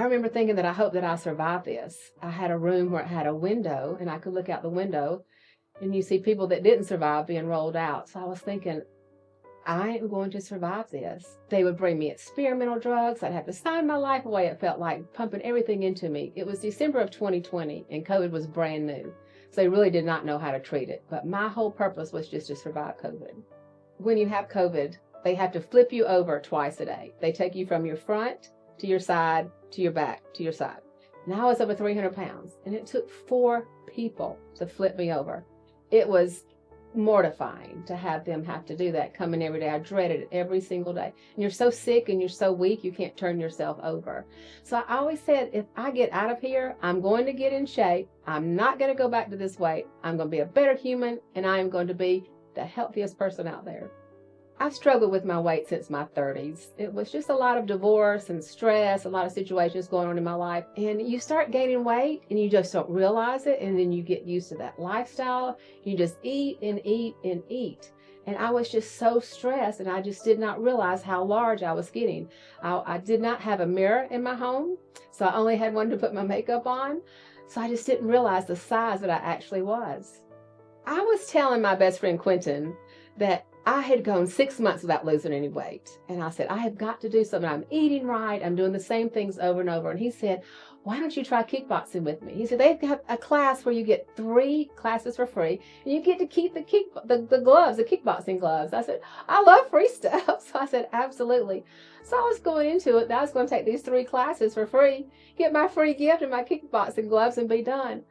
I remember thinking that I hope that I survive this. I had a room where it had a window and I could look out the window and you see people that didn't survive being rolled out. So I was thinking, I am going to survive this. They would bring me experimental drugs. I'd have to sign my life away. It felt like pumping everything into me. It was December of 2020 and COVID was brand new. So they really did not know how to treat it. But my whole purpose was just to survive COVID. When you have COVID, they have to flip you over twice a day. They take you from your front to your side, to your back, to your side. Now I was over 300 pounds and it took 4 people to flip me over. It was mortifying to have them have to do that, come in every day. I dreaded it every single day. And you're so sick and you're so weak, you can't turn yourself over. So I always said, if I get out of here, I'm going to get in shape. I'm not going to go back to this weight. I'm going to be a better human and I am going to be the healthiest person out there. I've struggled with my weight since my 30s. It was just a lot of divorce and stress, a lot of situations going on in my life. And you start gaining weight and you just don't realize it. And then you get used to that lifestyle. You just eat and eat and eat. And I was just so stressed and I just did not realize how large I was getting. I did not have a mirror in my home, so I only had one to put my makeup on. So I just didn't realize the size that I actually was. I was telling my best friend Quentin that I had gone 6 months without losing any weight. And I said, I have got to do something. I'm eating right. I'm doing the same things over and over. And he said, why don't you try kickboxing with me? He said, they've got a class where you get 3 classes for free and you get to keep the gloves, the kickboxing gloves. I said, I love free stuff. So I said, absolutely. So I was going into it. I was going to take these 3 classes for free, get my free gift and my kickboxing gloves and be done.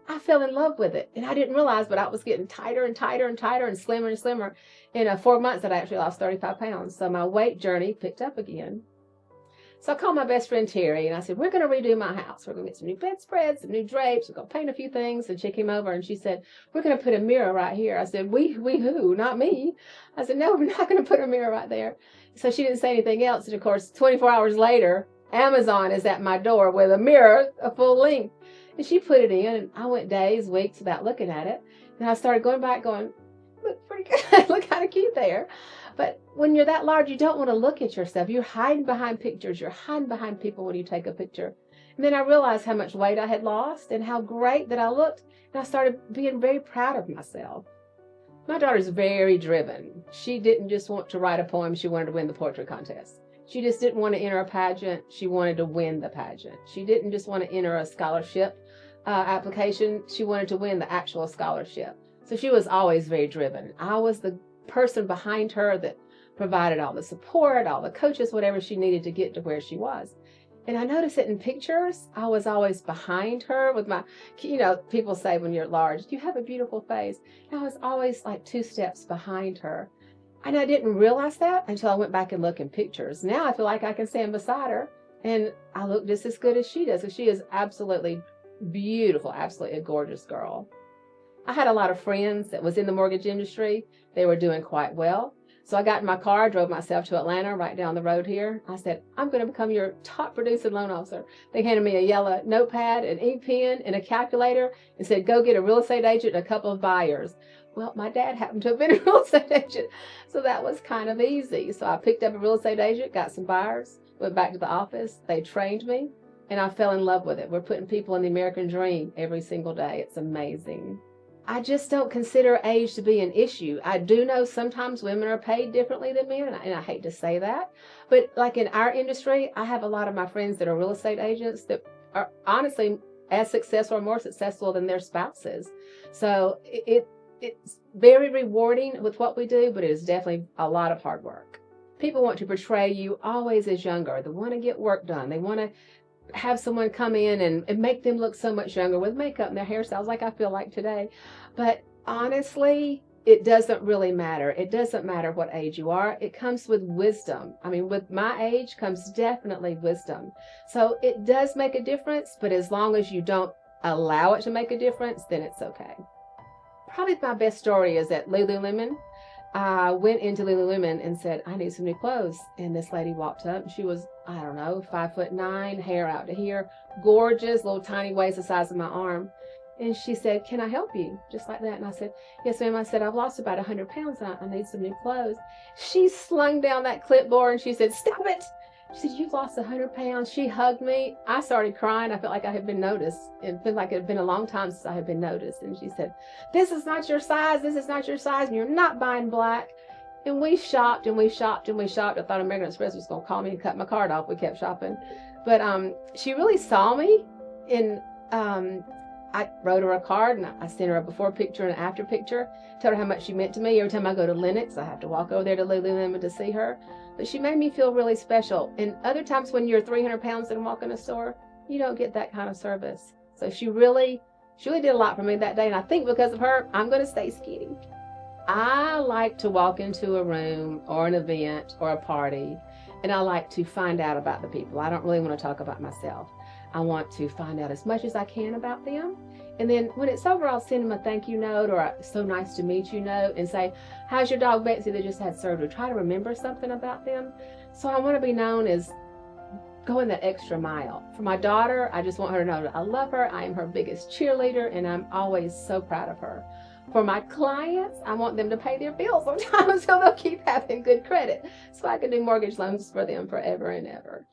I fell in love with it. And I didn't realize, but I was getting tighter and tighter and tighter and slimmer and slimmer. In 4 months, I actually lost 35 pounds. So my weight journey picked up again. So I called my best friend Terry and I said, we're going to redo my house. We're going to get some new bedspreads, some new drapes. We're going to paint a few things. And she came over and she said, we're going to put a mirror right here. I said, we who? Not me. I said, no, we're not going to put a mirror right there. So she didn't say anything else. And of course, 24 hours later, Amazon is at my door with a mirror, a full length. And she put it in, and I went days, weeks without looking at it. And I started going back going, look pretty good. Look kind of cute there. But when you're that large, you don't want to look at yourself. You're hiding behind pictures. You're hiding behind people when you take a picture. And then I realized how much weight I had lost and how great that I looked. And I started being very proud of myself. My daughter's very driven. She didn't just want to write a poem. She wanted to win the poetry contest. She just didn't want to enter a pageant. She wanted to win the pageant. She didn't just want to enter a scholarship application. She wanted to win the actual scholarship. So she was always very driven. I was the person behind her that provided all the support, all the coaches, whatever she needed to get to where she was. And I noticed it in pictures. I was always behind her with my, people say when you're large, you have a beautiful face. And I was always like 2 steps behind her. And I didn't realize that until I went back and looked in pictures. Now I feel like I can stand beside her and I look just as good as she does. So she is absolutely beautiful, absolutely a gorgeous girl. I had a lot of friends that was in the mortgage industry. They were doing quite well. So I got in my car, drove myself to Atlanta, right down the road here. I said, I'm going to become your top producing loan officer. They handed me a yellow notepad, an ink pen, and a calculator and said, go get a real estate agent and a couple of buyers. Well, my dad happened to have been a real estate agent, so that was kind of easy. So I picked up a real estate agent, got some buyers, went back to the office. They trained me, and I fell in love with it. We're putting people in the American dream every single day. It's amazing. I just don't consider age to be an issue. I do know sometimes women are paid differently than men, and I hate to say that. But like in our industry, I have a lot of my friends that are real estate agents that are honestly as successful or more successful than their spouses. So it's very rewarding with what we do, but it is definitely a lot of hard work. People want to portray you always as younger. They want to get work done. They want to have someone come in and make them look so much younger with makeup and their hairstyles like I feel like today. But honestly, it doesn't really matter. It doesn't matter what age you are. It comes with wisdom. I mean, with my age comes definitely wisdom. So it does make a difference, but as long as you don't allow it to make a difference, then it's okay. Probably my best story is at Lululemon. I went into Lululemon and said, I need some new clothes. And this lady walked up and she was, I don't know, 5'9", hair out to here, gorgeous, little tiny waist the size of my arm. And she said, can I help you? Just like that. And I said, yes, ma'am. I said, I've lost about 100 pounds and I need some new clothes. She slung down that clipboard and she said, stop it. She said, "You've lost 100 pounds." She hugged me. I started crying. I felt like I had been noticed. It felt like it had been a long time since I had been noticed. And she said, "This is not your size. This is not your size. And you're not buying black." And we shopped and we shopped and we shopped. I thought American Express was going to call me and cut my card off. We kept shopping. But she really saw me. And I wrote her a card and I sent her a before picture and an after picture. Told her how much she meant to me. Every time I go to Lenox, I have to walk over there to Lululemon to see her. But she made me feel really special. And other times when you're 300 pounds and walk in a store, you don't get that kind of service. So she really did a lot for me that day. And I think because of her, I'm going to stay skinny. I like to walk into a room or an event or a party, and I like to find out about the people. I don't really want to talk about myself. I want to find out as much as I can about them. And then when it's over, I'll send them a thank you note or a "so nice to meet you" note and say, "How's your dog Betsy that just had surgery?" Try to remember something about them. So I want to be known as going that extra mile. For my daughter, I just want her to know that I love her. I am her biggest cheerleader, and I'm always so proud of her. For my clients, I want them to pay their bills on time so they'll keep having good credit so I can do mortgage loans for them forever and ever.